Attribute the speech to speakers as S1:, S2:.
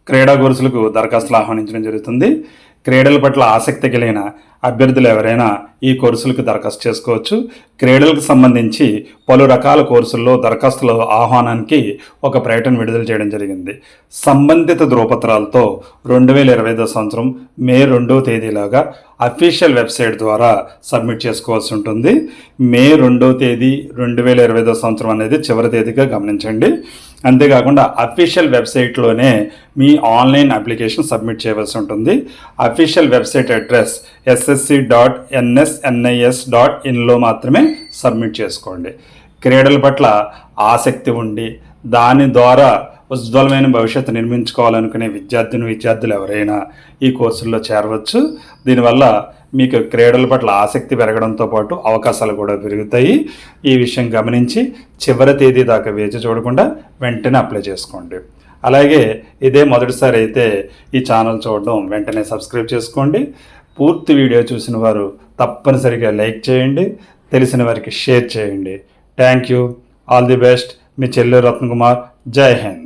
S1: క్రీడా కోర్సులకు దరఖాస్తులు ఆహ్వానించడం జరుగుతుంది. క్రీడల పట్ల ఆసక్తి కలిగిన అభ్యర్థులు ఎవరైనా ఈ కోర్సులకు దరఖాస్తు చేసుకోవచ్చు. క్రీడలకు సంబంధించి పలు రకాల కోర్సుల్లో దరఖాస్తుల ఆహ్వానానికి ఒక ప్రకటన విడుదల చేయడం జరిగింది. సంబంధిత ధృవపత్రాలతో 2025 సంవత్సరం మే 2వ తేదీలాగా అఫీషియల్ వెబ్సైట్ ద్వారా సబ్మిట్ చేసుకోవాల్సి ఉంటుంది. మే 2వ తేదీ 2025 సంవత్సరం అనేది చివరి తేదీగా గమనించండి. అంతేకాకుండా అఫీషియల్ వెబ్సైట్లోనే మీ ఆన్లైన్ అప్లికేషన్ సబ్మిట్ చేయవలసి ఉంటుంది. అఫీషియల్ వెబ్సైట్ అడ్రస్ ssc.nsnis.inలో మాత్రమే సబ్మిట్ చేసుకోండి. క్రీడల పట్ల ఆసక్తి ఉండి దాని ద్వారా ఉజ్వలమైన భవిష్యత్తు నిర్మించుకోవాలనుకునే విద్యార్థులు ఎవరైనా ఈ కోర్సుల్లో చేరవచ్చు. దీనివల్ల మీకు క్రీడల పట్ల ఆసక్తి పెరగడంతో పాటు అవకాశాలు కూడా పెరుగుతాయి. ఈ విషయం గమనించి చివరి తేదీ దాకా వేచి చూడకుండా వెంటనే అప్లై చేసుకోండి. అలాగే ఇదే మొదటిసారి అయితే ఈ ఛానల్ చూడడం వెంటనే సబ్స్క్రైబ్ చేసుకోండి. పూర్తి వీడియో చూసిన వారు తప్పనిసరిగా లైక్ చేయండి, తెలిసిన వారికి షేర్ చేయండి. Thank you. All the best. మీ చెల్లె రత్నకుమార్. జై హింద్.